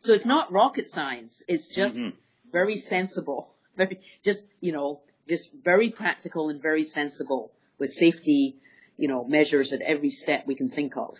So it's not rocket science. It's just hmm very sensible, just very practical and very sensible with safety, measures at every step we can think of.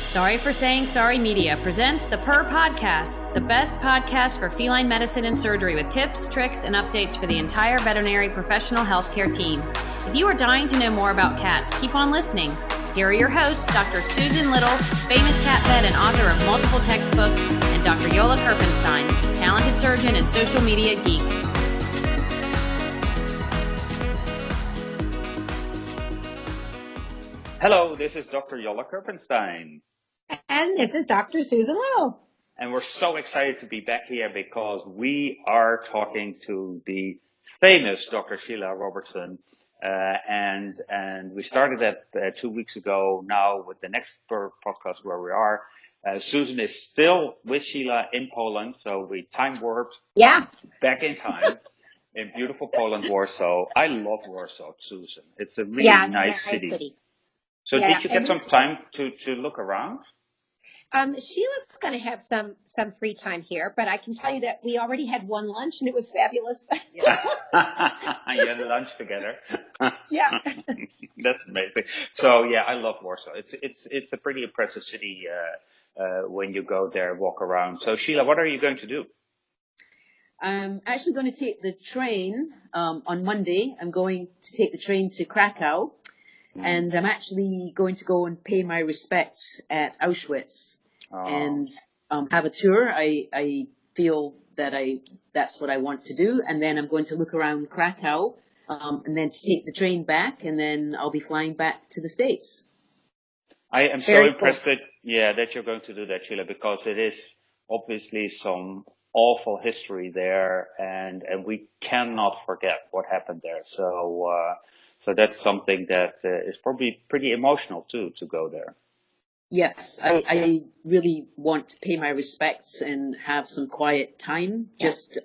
Sorry for Saying Sorry Media presents the PER Podcast, the best podcast for feline medicine and surgery with tips, tricks, and updates for the entire veterinary professional healthcare team. If you are dying to know more about cats, keep on listening. Here are your hosts, Dr. Susan Little, famous cat vet and author of multiple textbooks, and Dr. Sheilah Roberston, talented surgeon and social media geek. Hello, this is Dr. Sheilah Roberston. And this is Dr. Susan Little. And we're so excited to be back here because we are talking to the famous Dr. Sheilah Roberston. And we started that 2 weeks ago now with the next podcast where we are. Susan is still with Sheilah in Poland, so we time warped back in time in beautiful Poland, Warsaw. I love Warsaw, Susan. It's a really nice city. So did you get some time to look around? Sheilah's going to have some free time here, but I can tell you that we already had one lunch and it was fabulous. You had a lunch together. Yeah. That's amazing. So yeah, I love Warsaw. It's a pretty impressive city when you go there, walk around. So Sheilah, what are you going to do? I'm actually going to take the train on Monday. I'm going to take the train to Krakow. And I'm actually going to go and pay my respects at Auschwitz and have a tour. I feel that that's what I want to do. And then I'm going to look around Krakow and then to take the train back. And then I'll be flying back to the States. I am so impressed that you're going to do that, Sheilah, because it is obviously some awful history there. And we cannot forget what happened there. So that's something that is probably pretty emotional too, to go there. Yes, I really want to pay my respects and have some quiet time, just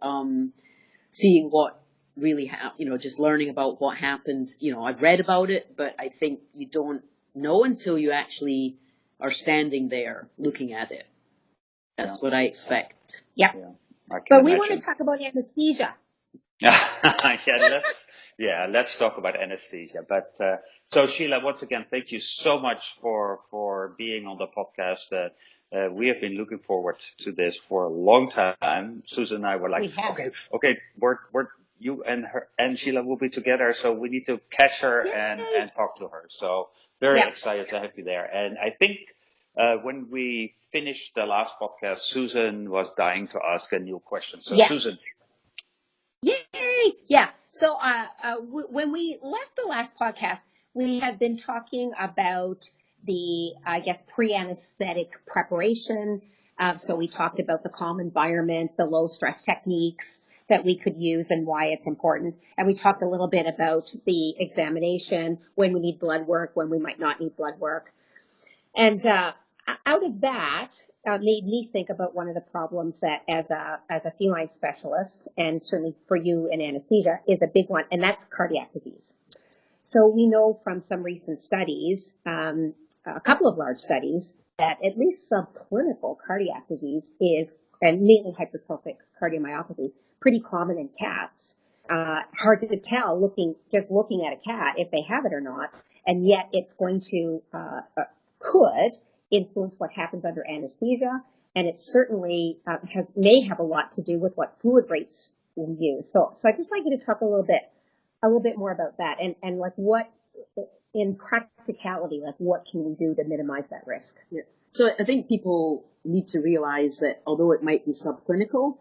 seeing what really happened, just learning about what happened. I've read about it, but I think you don't know until you actually are standing there looking at it. That's what I expect. Yeah. But we want to talk about anesthesia. Let's talk about anesthesia. But so Sheilah, once again, thank you so much for being on the podcast. We have been looking forward to this for a long time. Susan and I were like, okay, you and her and Sheilah will be together, so we need to catch her and talk to her. So very excited to have you there. And I think when we finished the last podcast, Susan was dying to ask a new question. So Susan. Yay! Yeah. So when we left the last podcast, we had been talking about the, pre-anesthetic preparation. So we talked about the calm environment, the low stress techniques that we could use and why it's important. And we talked a little bit about the examination, when we need blood work, when we might not need blood work. And out of that made me think about one of the problems that as a feline specialist, and certainly for you in anesthesia, is a big one, and that's cardiac disease. So we know from some recent studies, a couple of large studies, that at least subclinical cardiac disease is, and mainly hypertrophic cardiomyopathy, pretty common in cats. Hard to tell looking at a cat if they have it or not, and yet it's going to could influence what happens under anesthesia, and it certainly may have a lot to do with what fluid rates we use. So I'd just like you to talk a little bit more about that, and like what in practicality, like what can we do to minimize that risk? Yeah. So I think people need to realize that although it might be subclinical,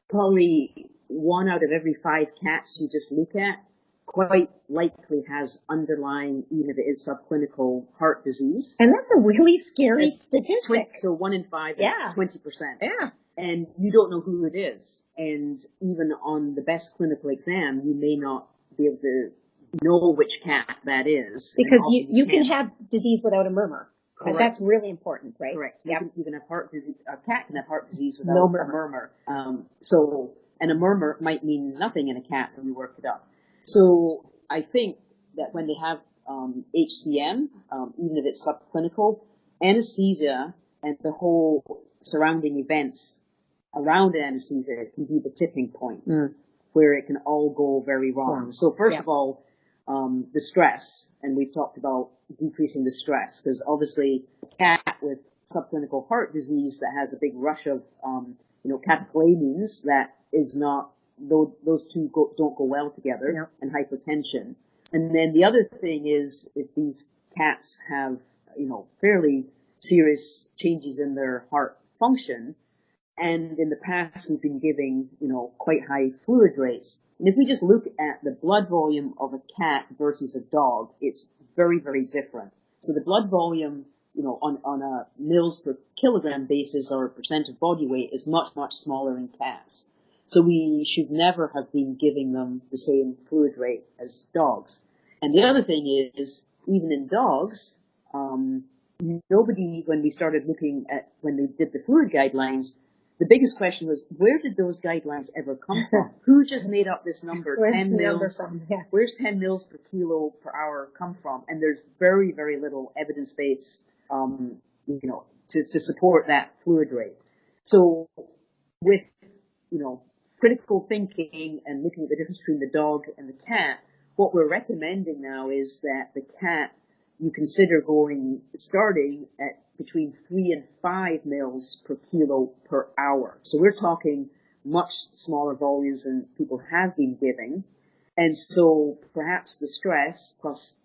probably 1 out of every 5 cats you just look at quite likely has underlying, even if it is subclinical, heart disease. And that's a really scary statistic. So 1 in 5 is 20%. Yeah. And you don't know who it is. And even on the best clinical exam, you may not be able to know which cat that is. Because you can have disease without a murmur. Correct. That's really important, right? Correct. Yep. You can have heart disease. A cat can have heart disease without a murmur. And a murmur might mean nothing in a cat when you work it up. So I think that when they have HCM, even if it's subclinical, anesthesia and the whole surrounding events around anesthesia can be the tipping point where it can all go very wrong. So first of all, the stress, and we've talked about decreasing the stress, because obviously a cat with subclinical heart disease that has a big rush of, catecholamines, that is not, those two don't go well together, and hypertension. And then the other thing is if these cats have, fairly serious changes in their heart function, and in the past we've been giving, quite high fluid rates. And if we just look at the blood volume of a cat versus a dog, it's very, very different. So the blood volume, on a mils per kilogram basis or percent of body weight is much, much smaller in cats. So we should never have been giving them the same fluid rate as dogs. And the other thing is, even in dogs, nobody, when we started looking at, when they did the fluid guidelines, the biggest question was, where did those guidelines ever come from? Who just made up this number, 10 mils? Where's 10 mils per kilo per hour come from? And there's very, very little evidence-based, to support that fluid rate. So with, critical thinking and looking at the difference between the dog and the cat, what we're recommending now is that the cat, you consider starting at between 3 and 5 mils per kilo per hour. So we're talking much smaller volumes than people have been giving. And so perhaps the stress plus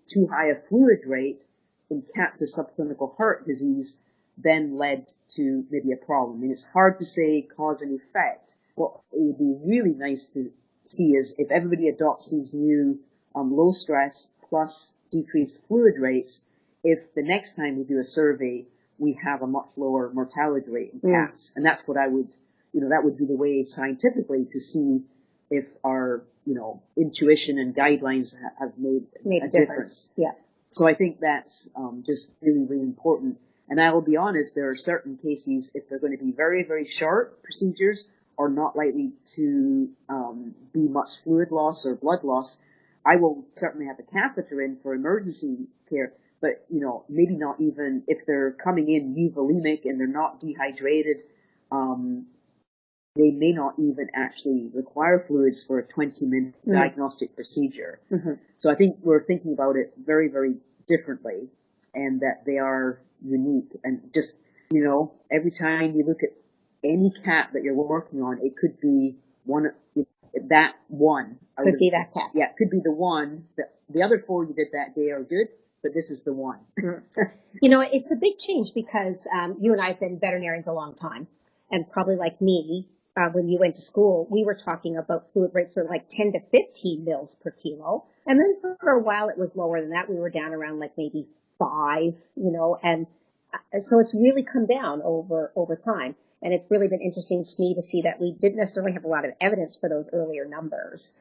too high a fluid rate in cats with subclinical heart disease then led to maybe a problem. I mean, it's hard to say cause and effect. What would be really nice to see is if everybody adopts these new low stress plus decreased fluid rates, if the next time we do a survey, we have a much lower mortality rate in cats. And that's what I would, that would be the way scientifically to see if our, intuition and guidelines have made a difference. Yeah. So I think that's just really, really important. And I will be honest, there are certain cases, if they're going to be very, very short procedures or not likely to be much fluid loss or blood loss, I will certainly have a catheter in for emergency care. But, maybe not even if they're coming in euvolemic and they're not dehydrated, they may not even actually require fluids for a 20-minute diagnostic procedure. So I think we're thinking about it very, very differently, and that they are unique. And just, every time you look at any cat that you're working on, it could be that one. Could be that cat. Yeah, it could be the one. The other 4 you did that day are good, but this is the one. It's a big change because you and I have been veterinarians a long time. And probably like me, when you went to school, we were talking about fluid rates for like 10 to 15 mils per kilo. And then for a while it was lower than that. We were down around like maybe 5, and so it's really come down over time. And it's really been interesting to me to see that we didn't necessarily have a lot of evidence for those earlier numbers.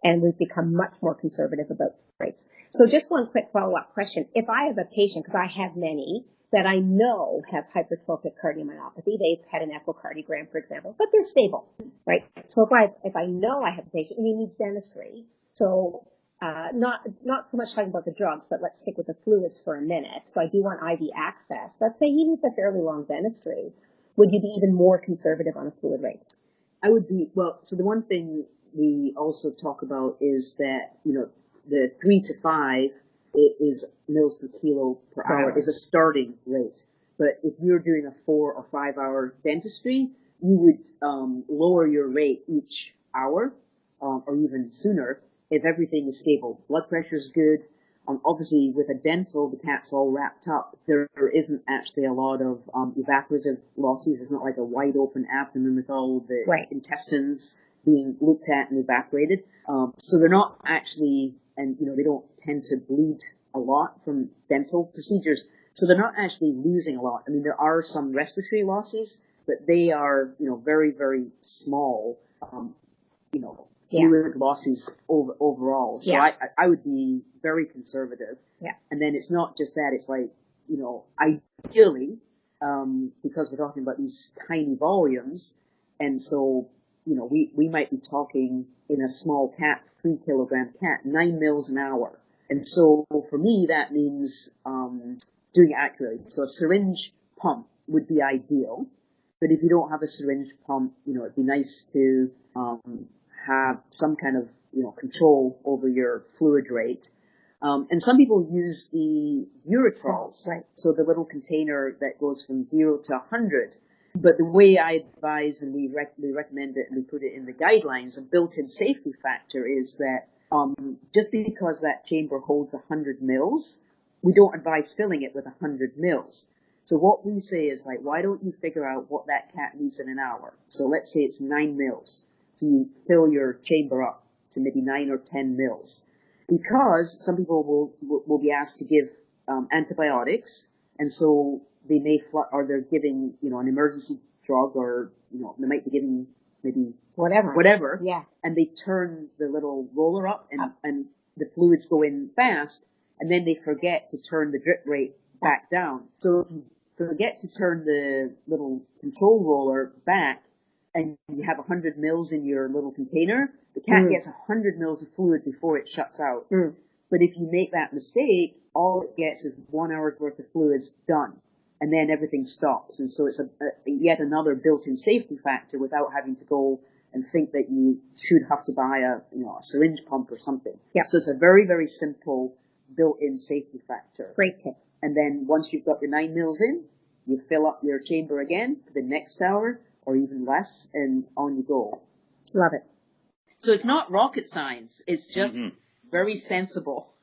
And we've become much more conservative about rates. So just one quick follow-up question. If I have a patient, because I have many, that I know have hypertrophic cardiomyopathy, they've had an echocardiogram, for example, but they're stable, right? So if I know I have a patient and he needs dentistry, so not so much talking about the drugs, but let's stick with the fluids for a minute. So I do want IV access. Let's say he needs a fairly long dentistry. Would you be even more conservative on a fluid rate? I would be, so the one thing we also talk about is that, the 3 to 5 is mils per kilo per hour is a starting rate. But if you're doing a 4 or 5 hour dentistry, you would lower your rate each hour or even sooner if everything is stable. Blood pressure is good, obviously with a dental, the cat's all wrapped up. There isn't actually a lot of evaporative losses. It's not like a wide open abdomen with all the intestines being looked at and evaporated. So they're not actually, and they don't tend to bleed a lot from dental procedures. So they're not actually losing a lot. I mean, there are some respiratory losses, but they are, very, very small, fluid losses overall. So I would be very conservative. Yeah. And then it's not just that, it's like, ideally, because we're talking about these tiny volumes, and so, we might be talking in a small cat, 3 kilogram cat, 9 mils an hour. And so for me, that means, doing it accurately. So a syringe pump would be ideal. But if you don't have a syringe pump, it'd be nice to, have some kind of, control over your fluid rate. And some people use the Uritrols. Right. So the little container that goes from 0 to 100. But the way I advise, and we recommend it and we put it in the guidelines, a built-in safety factor is that, just because that chamber holds 100 mils, we don't advise filling it with 100 mils. So what we say is like, why don't you figure out what that cat needs in an hour? So let's say it's 9 mils. So you fill your chamber up to maybe 9 or 10 mils. Because some people will be asked to give antibiotics, and so they may or they're giving an emergency drug, or they might be giving maybe whatever. Yeah. And they turn the little roller up, and the fluids go in fast, and then they forget to turn the drip rate back down. So if you forget to turn the little control roller back, and you have 100 mils in your little container, the cat gets 100 mils of fluid before it shuts out. But if you make that mistake, all it gets is 1 hour's worth of fluids done, and then everything stops. And so it's yet another built-in safety factor without having to go and think that you should have to buy a syringe pump or something. Yeah. So it's a very, very simple built-in safety factor. Great tip. And then once you've got your 9 mils in, you fill up your chamber again for the next hour, or even less, and on you go. Love it. So it's not rocket science. It's just very sensible.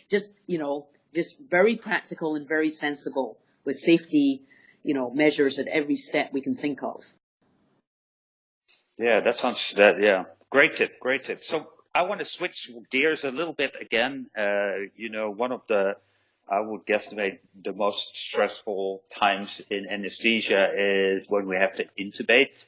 Just very practical and very sensible with safety, measures at every step we can think of. Yeah, great tip. So I want to switch gears a little bit again. One of I would guesstimate the most stressful times in anesthesia is when we have to intubate.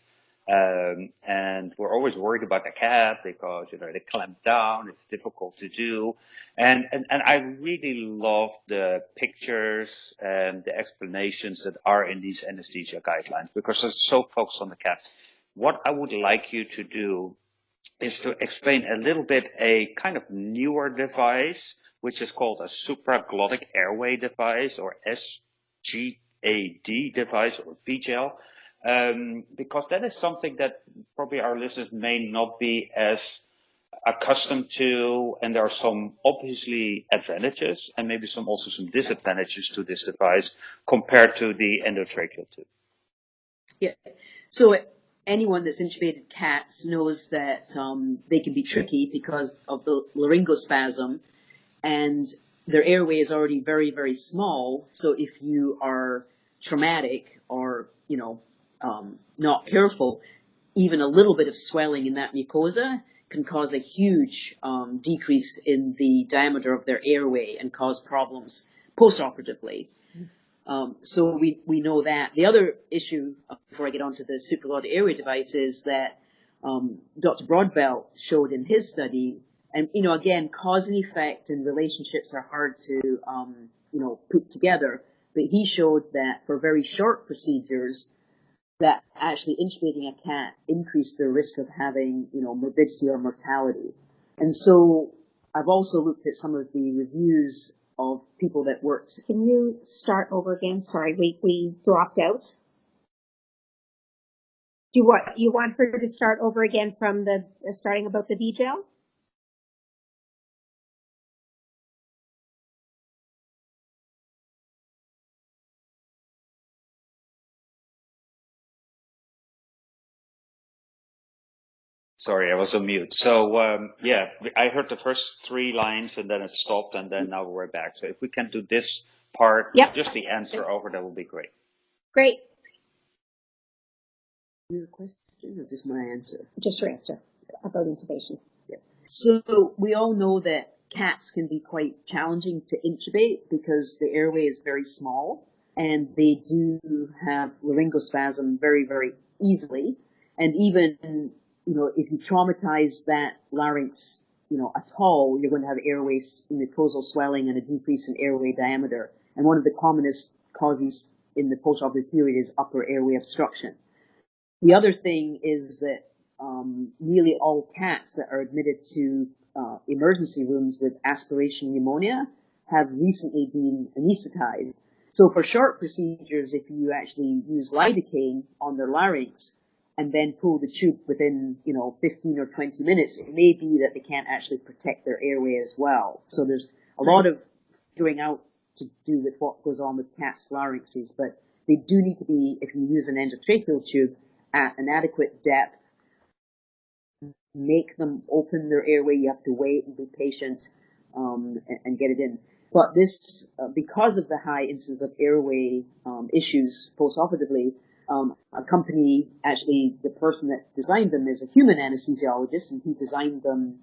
And we're always worried about the cat because, they clamp down, it's difficult to do. And I really love the pictures and the explanations that are in these anesthesia guidelines because they're so focused on the cat. What I would like you to do is to explain a little bit a kind of newer device, which is called a supraglottic airway device, or SGAD device, or VGL. Because that is something that probably our listeners may not be as accustomed to, and there are some obviously advantages and maybe also some disadvantages to this device compared to the endotracheal tube. Yeah. So anyone that's intubated cats knows that they can be tricky because of the laryngospasm, and their airway is already very, very small. So if you are traumatic or not careful, even a little bit of swelling in that mucosa can cause a huge decrease in the diameter of their airway and cause problems postoperatively. So we know that. The other issue, before I get on to the supraglottic airway device, is that Dr. Broadbelt showed in his study, and again, cause and effect and relationships are hard to put together, but he showed that for very short procedures, that actually intubating a cat increased their risk of having, morbidity or mortality. And so I've also looked at some of the reviews of people that worked. Can you start over again? Sorry, we dropped out. Do you want her to start over again from the starting about the VGL? Sorry, I was on mute. So, yeah, I heard the first 3 lines and then it stopped and then now we're back. So if we can do this part, Yep. just the answer over, that would be great. Great. Your question or just my answer? Just your answer about intubation. Yeah. So we all know that cats can be quite challenging to intubate because the airway is very small and they do have laryngospasm very, very easily. And even, if you traumatize that larynx, at all, you're going to have airway mucosal swelling and a decrease in airway diameter. And one of the commonest causes in the postoperative period is upper airway obstruction. The other thing is that nearly all cats that are admitted to emergency rooms with aspiration pneumonia have recently been anesthetized. So for short procedures, if you actually use lidocaine on their larynx and then pull the tube within, 15 or 20 minutes, it may be that they can't actually protect their airway as well. So there's a lot of figuring out to do with what goes on with cats' larynxes, but they do need to be, if you use an endotracheal tube, at an adequate depth. Make them open their airway. You have to wait and be patient and get it in. But this, because of the high incidence of airway issues postoperatively, a company, actually the person that designed them is a human anesthesiologist, and he designed them.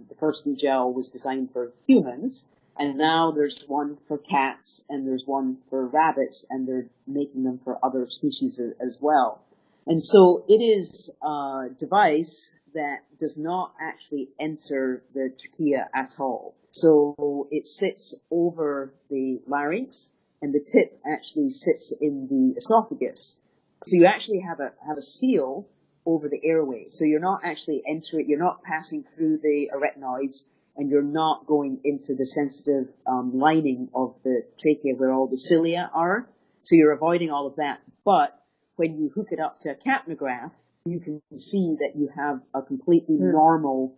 The first gel was designed for humans, and now there's one for cats and there's one for rabbits, and they're making them for other species as well. And so it is a device that does not actually enter the trachea at all. So it sits over the larynx, and the tip actually sits in the esophagus. So you actually have a seal over the airway. So you're not actually entering, you're not passing through the arytenoids, and you're not going into the sensitive lining of the trachea where all the cilia are. So you're avoiding all of that. But when you hook it up to a capnograph, you can see that you have a completely normal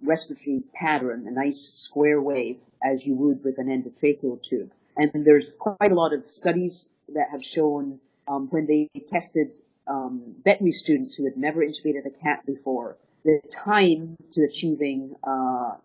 respiratory pattern, a nice square wave, as you would with an endotracheal tube. And there's quite a lot of studies that have shown when they tested veterinary students who had never intubated a cat before, the time to achieving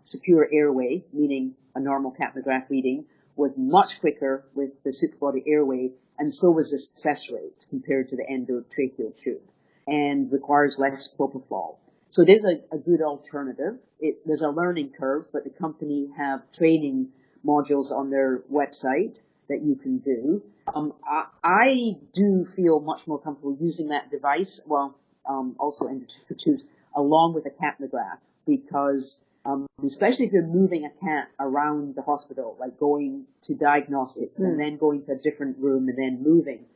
secure airway, meaning a normal capnograph reading, was much quicker with the suprabody airway, and so was the success rate compared to the endotracheal tube, and requires less propofol. So it is a good alternative. There's a learning curve, but the company have training modules on their website that you can do. I do feel much more comfortable using that device, also endotracheal tubes, along with a capnograph, because especially if you're moving a cat around the hospital, like going to diagnostics and then going to a different room and then moving,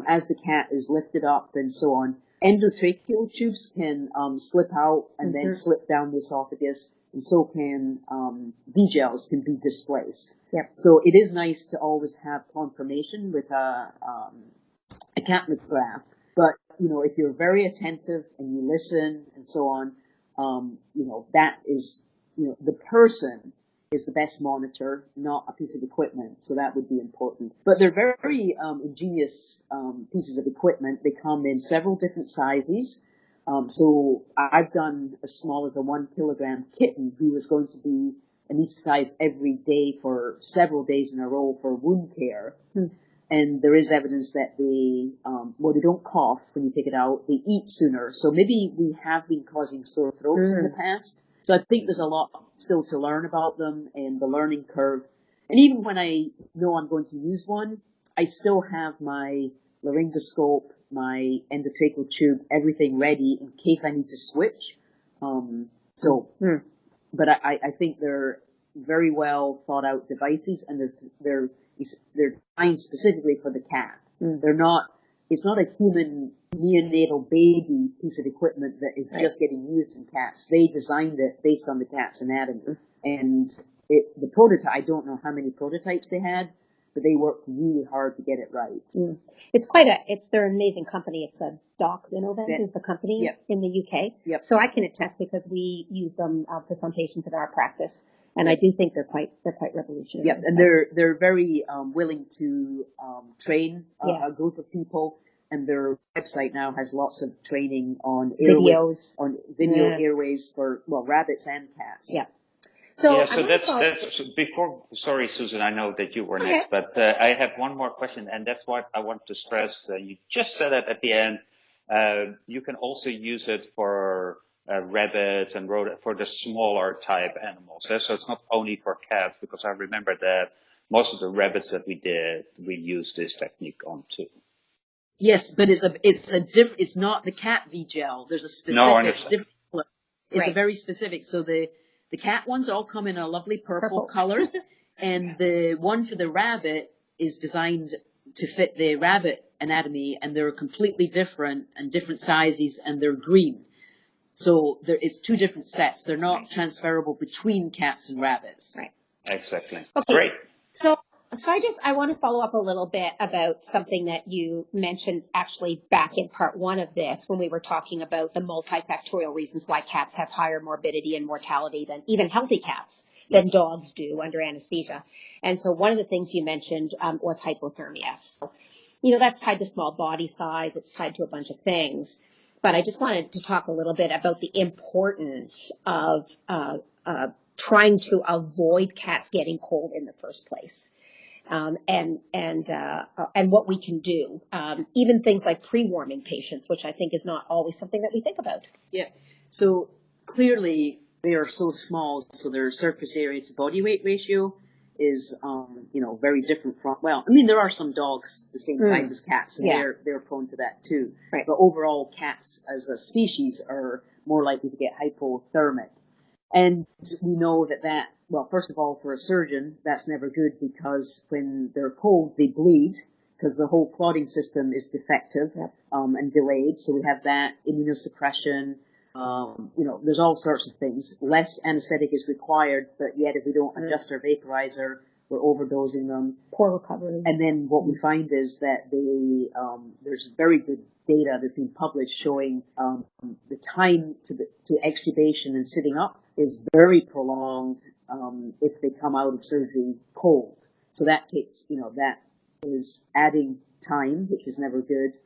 as the cat is lifted up and so on. Endotracheal tubes can slip out and then slip down the esophagus, and so can V-gels can be displaced. Yep. So it is nice to always have confirmation with a capnograph. But, if you're very attentive and you listen and so on, that is, the person is the best monitor, not a piece of equipment. So that would be important. But they're very ingenious pieces of equipment. They come in several different sizes. So I've done as small as a 1 kilogram kitten who was going to be anesthetized every day for several days in a row for wound care. And there is evidence that they don't cough when you take it out. They eat sooner. So maybe we have been causing sore throats in the past. So I think there's a lot still to learn about them and the learning curve. And even when I know I'm going to use one, I still have my laryngoscope, my endotracheal tube, everything ready in case I need to switch. But I think they're very well thought out devices, and they're designed specifically for the cat. It's not a human neonatal baby piece of equipment that is just getting used in cats. They designed it based on the cat's anatomy. And the prototype, I don't know how many prototypes they had, but they worked really hard to get it right. They're an amazing company. It's a Docs Innovent is the company in the UK. Yep. So I can attest because we use them for some patients in our practice. And I do think they're quite revolutionary. Yep, and they're very willing to train a group of people. and their website now has lots of training on Videos. on video airways for, well, rabbits and cats. Yeah. So, yeah, so that's before, sorry, Susan, I know that you were next, but I have one more question, and that's what I want to stress. You just said it at the end. You can also use it for rabbits and for the smaller type animals. So it's not only for cats, because I remember that most of the rabbits that we did, we used this technique on too. Yes, but it's not the cat V-gel. There's a specific, it's a very specific. So the cat ones all come in a lovely purple color, and the one for the rabbit is designed to fit the rabbit anatomy, and they're completely different and different sizes, and they're green. So there is two different sets. They're not transferable between cats and rabbits. Right. Exactly. Okay. Great. So I want to follow up a little bit about something that you mentioned actually back in part one of this, when we were talking about the multifactorial reasons why cats have higher morbidity and mortality than even healthy cats, than dogs do under anesthesia. And so one of the things you mentioned was hypothermia. So, that's tied to small body size. It's tied to a bunch of things. But I just wanted to talk a little bit about the importance of trying to avoid cats getting cold in the first place. And what we can do, even things like pre-warming patients, which I think is not always something that we think about. Yeah. So clearly they are so small, so their surface area to body weight ratio is, very different from, there are some dogs the same size as cats, and they're prone to that too. Right. But overall, cats as a species are more likely to get hypothermic. And we know that, first of all, for a surgeon, that's never good, because when they're cold, they bleed, because the whole clotting system is defective and delayed. So we have that, immunosuppression, there's all sorts of things. Less anesthetic is required, but yet if we don't adjust our vaporizer, we're overdosing them. Poor recovery. And then what we find is that there's very good data that's been published showing the time to extubation and sitting up is very prolonged if they come out of surgery cold. So that takes, that is adding time, which is never good.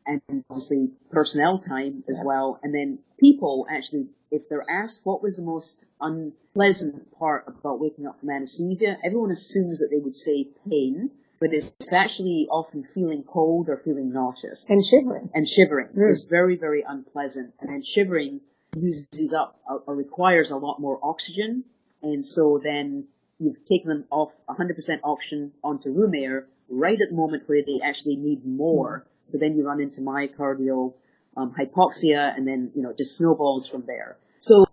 And obviously personnel time as well. And then people actually, if they're asked what was the most unpleasant part about waking up from anesthesia, everyone assumes that they would say pain, but it's actually often feeling cold or feeling nauseous. And shivering. It's very, very unpleasant. And then shivering uses up or requires a lot more oxygen. And so then you've taken them off 100% oxygen onto room air right at the moment where they actually need more. So then you run into myocardial hypoxia, and then, it just snowballs from there. So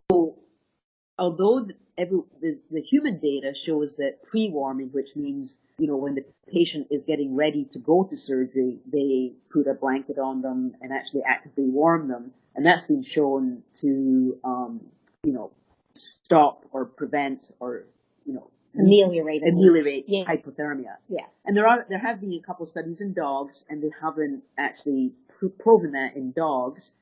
although the human data shows that pre-warming, which means, when the patient is getting ready to go to surgery, they put a blanket on them and actually actively warm them. And that's been shown to, stop or prevent or, ameliorate hypothermia. Yeah. And there have been a couple of studies in dogs, and they haven't actually proven that in dogs,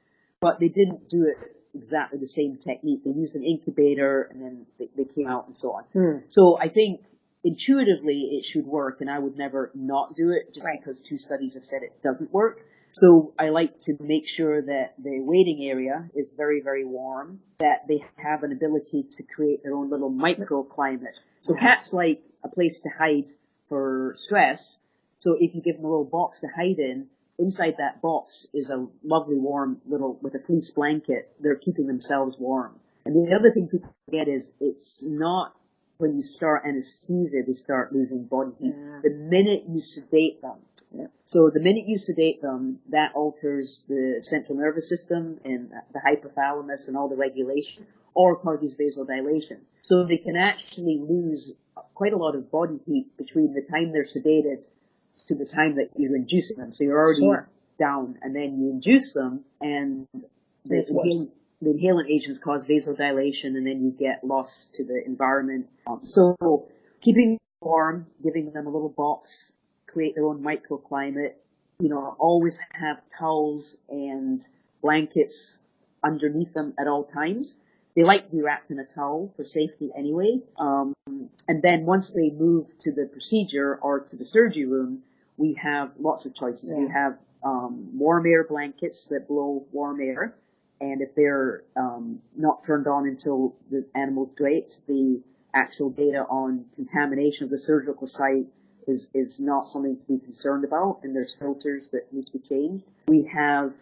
but they didn't do it exactly the same technique. They used an incubator, and then they came out and so on. So I think intuitively it should work, and I would never not do it just because two studies have said it doesn't work. So I like to make sure that the waiting area is very, very warm, that they have an ability to create their own little microclimate. So cats like a place to hide for stress. So if you give them a little box to hide in, inside that box is a lovely warm little, with a fleece blanket, they're keeping themselves warm. And the other thing people forget is it's not when you start anesthesia, they start losing body heat. The minute you sedate them. So the minute you sedate them, that alters the central nervous system and the hypothalamus and all the regulation, or causes vasodilation. So they can actually lose quite a lot of body heat between the time they're sedated to the time that you're inducing them. So you're already down, and then you induce them, and the inhalant agents cause vasodilation, and then you get lost to the environment. So keeping them warm, giving them a little box, create their own microclimate, always have towels and blankets underneath them at all times. They like to be wrapped in a towel for safety anyway. And then once they move to the procedure or to the surgery room, we have lots of choices. Yeah. We have warm air blankets that blow warm air, and if they're not turned on until the animal's draped, the actual data on contamination of the surgical site is not something to be concerned about, and there's filters that need to be changed. We have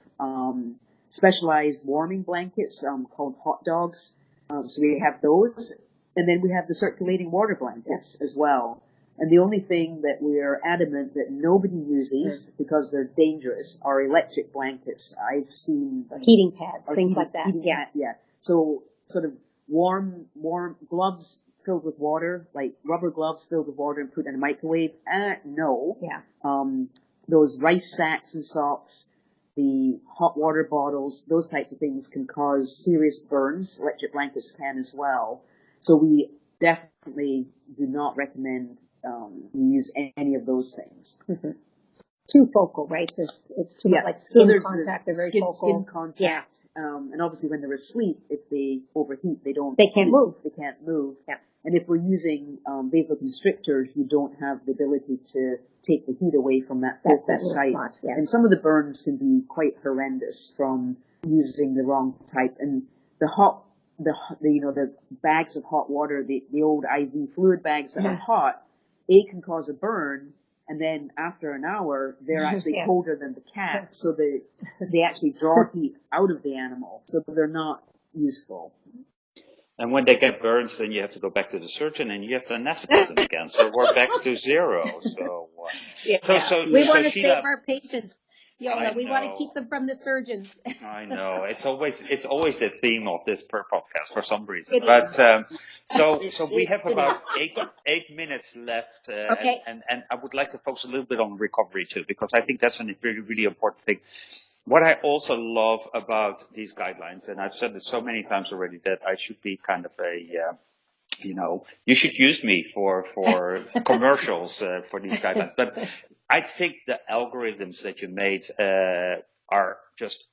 specialized warming blankets called hot dogs. So we have those, and then we have the circulating water blankets as well. And the only thing that we are adamant that nobody uses because they're dangerous are electric blankets. I've seen heating pads, things like that. Yeah. So sort of warm gloves filled with water, like rubber gloves filled with water and put in a microwave. No. Yeah. Those rice sacks and socks, the hot water bottles, those types of things can cause serious burns. Electric blankets can as well. So we definitely do not recommend you use any of those things. Mm-hmm. Too focal, right? It's too much like skin contact. They're very focal. Skin contact. And obviously when they're asleep, if they overheat, they can't move. They can't move. Yeah. And if we're using vasoconstrictors, you don't have the ability to take the heat away from that focal site. Yes. And some of the burns can be quite horrendous from using the wrong type. And the bags of hot water, the old IV fluid bags that are hot, it can cause a burn, and then after an hour, they're actually colder than the cat, so they actually draw heat out of the animal, so they're not useful. And when they get burns, then you have to go back to the surgeon and you have to anesthetize them again. So we're back to zero. So, we want to save our patients. We want to know. keep them from the surgeons. I know. It's always the theme of this per podcast for some reason. So we have about 8 minutes left. Okay. And I would like to focus a little bit on recovery too, because I think that's a really, really important thing. What I also love about these guidelines, and I've said it so many times already that I should be kind of you should use me for commercials for these guidelines. But I think the algorithms that you made are just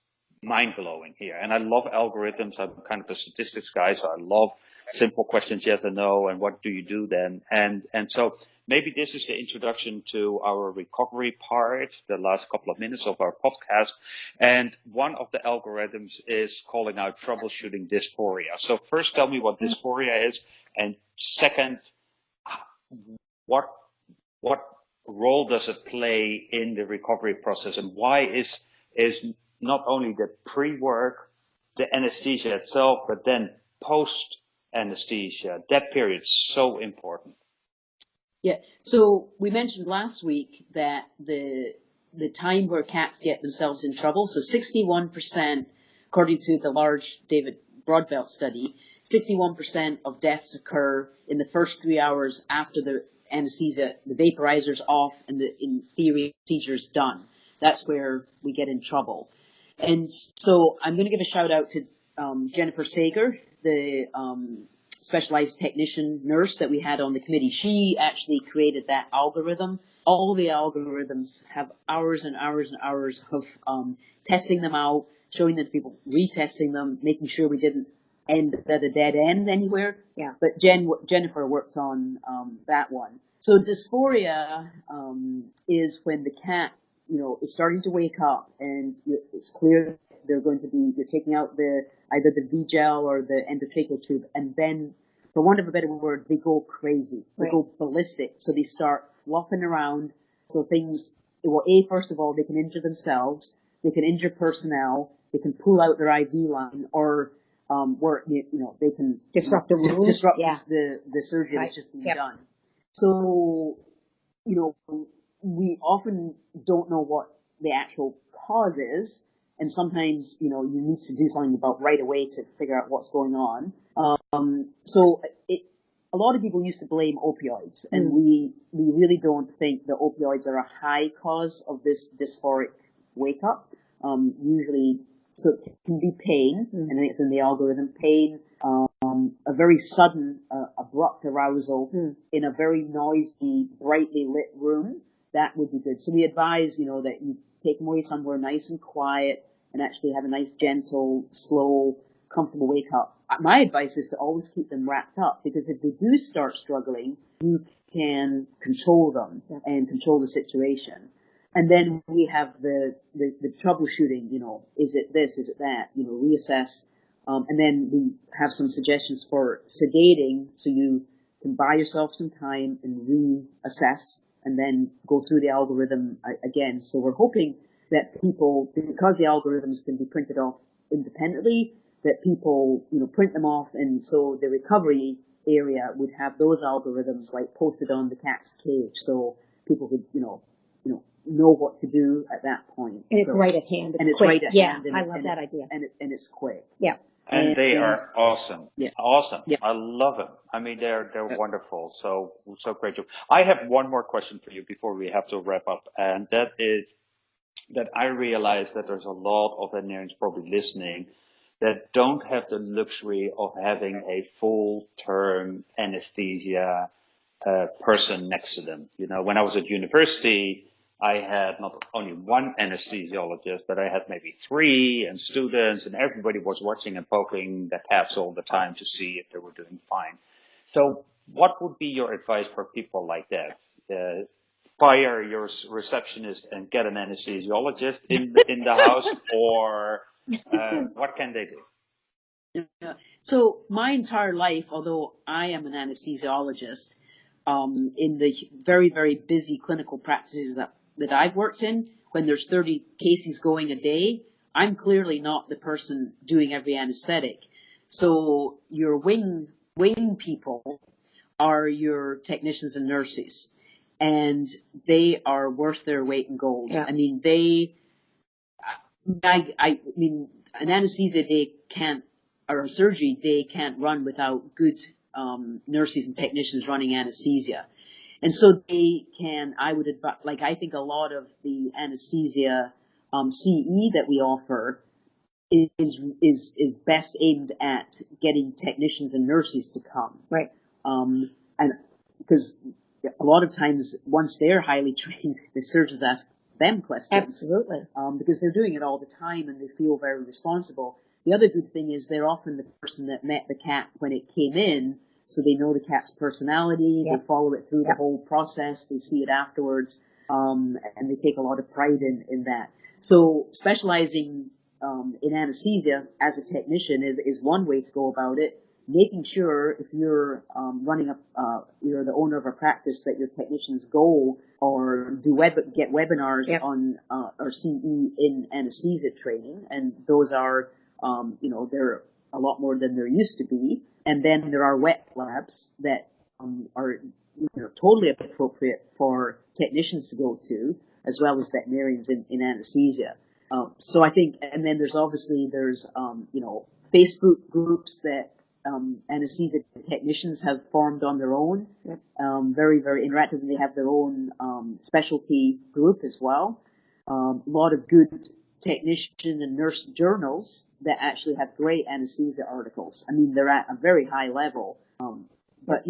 mind-blowing here. And I love algorithms. I'm kind of a statistics guy, so I love simple questions, yes or no, and what do you do then? And so maybe this is the introduction to our recovery part, the last couple of minutes of our podcast. And one of the algorithms is calling out troubleshooting dysphoria. So first tell me what dysphoria is, and second, what role does it play in the recovery process, and why is not only the pre-work, the anesthesia itself, but then post-anesthesia, that period is so important? Yeah, so we mentioned last week that the time where cats get themselves in trouble, so 61%, according to the large David Broadbelt study, 61% of deaths occur in the first 3 hours after the anesthesia, the vaporizer's off, and in theory, procedure's done. That's where we get in trouble. And so I'm going to give a shout out to Jennifer Sager, the specialized technician nurse that we had on the committee. She actually created that algorithm. All the algorithms have hours and hours and hours of testing them out, showing them to people, retesting them, making sure we didn't end at a dead end anywhere. Yeah. But Jennifer worked on that one. So dysphoria is when the cat, is starting to wake up, and it's clear they're taking out either the V-gel or the endotracheal tube, and then, for want of a better word, they go crazy. They go ballistic. So they start flopping around. So first of all, they can injure themselves. They can injure personnel. They can pull out their IV line, or they can disrupt the room, disrupt the surgery that's just been done. So, we often don't know what the actual cause is, and sometimes, you need to do something about right away to figure out what's going on. A lot of people used to blame opioids, and we really don't think that opioids are a high cause of this dysphoric wake up. Usually, so it can be pain, and it's in the algorithm, pain, a very sudden, abrupt arousal in a very noisy, brightly lit room. That would be good. So we advise, that you take them away somewhere nice and quiet and actually have a nice, gentle, slow, comfortable wake up. My advice is to always keep them wrapped up, because if they do start struggling, you can control them and control the situation. And then we have the troubleshooting, is it this, is it that, reassess. And then we have some suggestions for sedating, so you can buy yourself some time and reassess and then go through the algorithm again. So we're hoping that people, because the algorithms can be printed off independently, that people, print them off, and so the recovery area would have those algorithms like posted on the cat's cage, so people could, know what to do at that point. And it's right at hand. It's quick. Right at hand. I love that idea. And it's quick. Yeah. And they are awesome. Yeah. Awesome. Yeah. I love them. I mean, they're wonderful. So great job. I have one more question for you before we have to wrap up. And that is that I realize that there's a lot of veterinarians probably listening that don't have the luxury of having a full-term anesthesia person next to them. When I was at university, I had not only one anesthesiologist, but I had maybe 3 and students, and everybody was watching and poking the cats all the time to see if they were doing fine. So what would be your advice for people like that? Fire your receptionist and get an anesthesiologist in the house, or what can they do? Yeah. So my entire life, although I am an anesthesiologist, in the very, very busy clinical practices that I've worked in, when there's 30 cases going a day, I'm clearly not the person doing every anesthetic. So your wing people are your technicians and nurses, and they are worth their weight in gold. Yeah. I mean, an anesthesia day or a surgery day can't run without good nurses and technicians running anesthesia. And so they can, I would advise, I think a lot of the anesthesia CE that we offer is best aimed at getting technicians and nurses to come. Right. And because a lot of times, once they're highly trained, the surgeons ask them questions. Absolutely. Because they're doing it all the time and they feel very responsible. The other good thing is they're often the person that met the cat when it came in, so they know the cat's personality, They follow it through the whole process, they see it afterwards, and they take a lot of pride in that. So specializing in anesthesia as a technician is one way to go about it. Making sure if you're you're the owner of a practice, that your technicians go or get webinars on or CE in anesthesia training, and those are they're a lot more than there used to be. And then there are wet labs that are totally appropriate for technicians to go to, as well as veterinarians in anesthesia. So I think, and then there's Facebook groups that anesthesia technicians have formed on their own, very, very interactive, and they have their own specialty group as well. A lot of good technician and nurse journals that actually have great anesthesia articles. I mean, they're at a very high level. But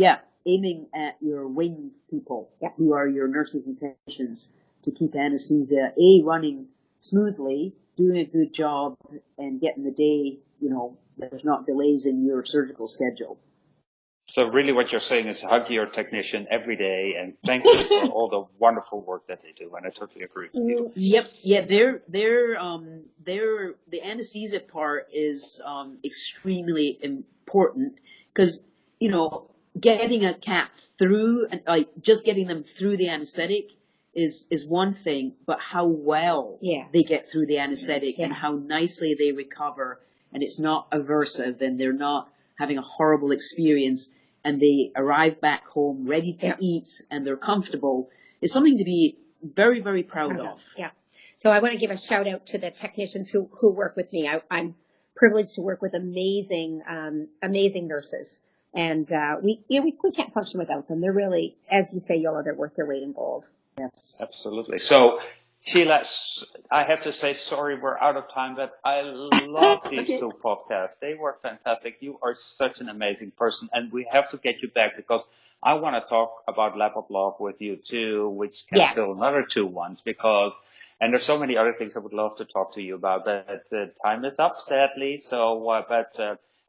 aiming at your wing people, who are your nurses and technicians, to keep anesthesia running smoothly, doing a good job, and getting the day, there's not delays in your surgical schedule. So really what you're saying is hug your technician every day and thank them for all the wonderful work that they do. And I totally agree with you. Yep. Yeah. The anesthesia part is, extremely important because, getting a cat through and just getting them through the anesthetic is one thing, but how well they get through the anesthetic and how nicely they recover, and it's not aversive and they're not having a horrible experience, and they arrive back home ready to eat and they're comfortable, is something to be very, very proud of. Yeah. So I want to give a shout out to the technicians who work with me. I'm privileged to work with amazing nurses, and we can't function without them. They're really, as you say, Yola, they're worth their weight in gold. Yes, absolutely. So, Sheilah, I have to say sorry, we're out of time, but I love these 2 podcasts. They were fantastic. You are such an amazing person, and we have to get you back because I want to talk about Lap of Love with you too, which can fill another 2 ones, because And there's so many other things I would love to talk to you about, but time is up, sadly. So,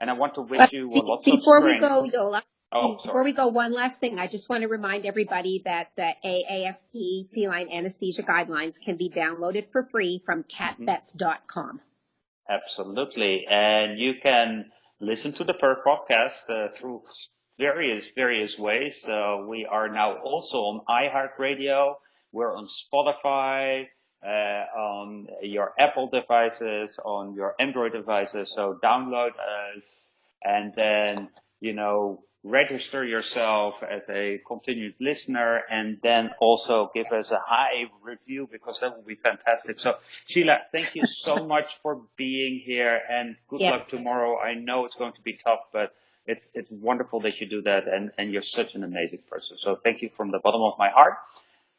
and I want to wish you lots of before we strength. go, Yola, Oh, before sorry. we go, one last thing. I just want to remind everybody that the AAFP feline anesthesia guidelines can be downloaded for free from catvets.com. Absolutely. And you can listen to the PER podcast through various ways. We are now also on iHeartRadio. We're on Spotify, on your Apple devices, on your Android devices. So download us and then, register yourself as a continued listener and then also give us a high review because that would be fantastic. So Sheilah, thank you so much for being here and good luck tomorrow. I know it's going to be tough, but it's wonderful that you do that and you're such an amazing person. So thank you from the bottom of my heart.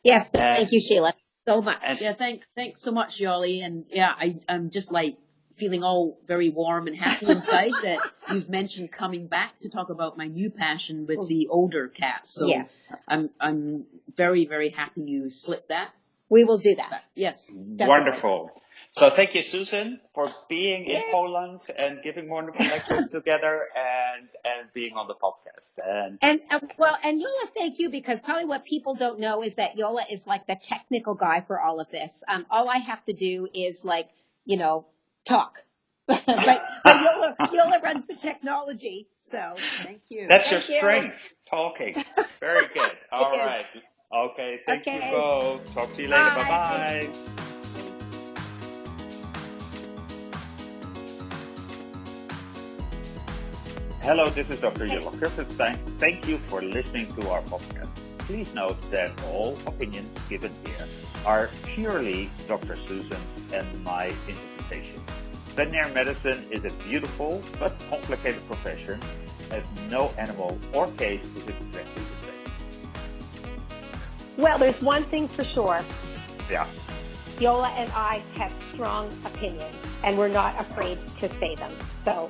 Yes, thank you, Sheilah, so much. Thanks so much, Yoli. And I'm just feeling all very warm and happy inside that you've mentioned coming back to talk about my new passion with the older cats. So yes. I'm very, very happy you slipped that. We will do that. Yes. Definitely. Wonderful. So thank you, Susan, for being in Poland and giving wonderful lectures together and being on the podcast. And Yola, thank you, because probably what people don't know is that Yola is like the technical guy for all of this. All I have to do is talk. but Yola runs the technology. So thank you. That's your strength, talking. Very good. All right. Okay. Thank you both. Talk to you later. Bye-bye. Hello, this is Dr. Sheilah Roberston. Thank you for listening to our podcast. Please note that all opinions given here are purely Dr. Susan's and my interpretation. Veterinary medicine is a beautiful but complicated profession, as no animal or case is exactly the same. Well, there's one thing for sure. Yeah. Yola and I have strong opinions, and we're not afraid to say them. So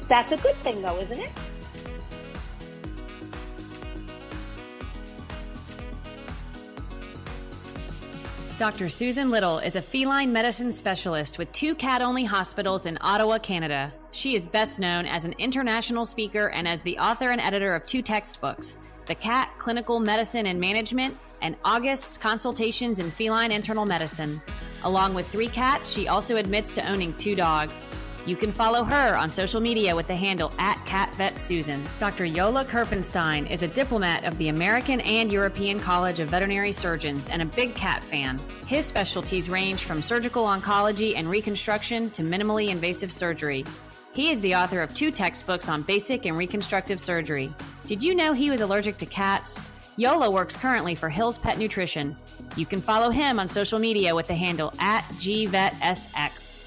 that's a good thing, though, isn't it? Dr. Susan Little is a feline medicine specialist with 2 cat-only hospitals in Ottawa, Canada. She is best known as an international speaker and as the author and editor of 2 textbooks, The Cat Clinical Medicine and Management and August's Consultations in Feline Internal Medicine. Along with 3 cats, she also admits to owning 2 dogs. You can follow her on social media with the handle @CatVetSusan. Dr. Yola Kerpenstein is a diplomat of the American and European College of Veterinary Surgeons and a big cat fan. His specialties range from surgical oncology and reconstruction to minimally invasive surgery. He is the author of 2 textbooks on basic and reconstructive surgery. Did you know he was allergic to cats? Yola works currently for Hill's Pet Nutrition. You can follow him on social media with the handle @GVetSX.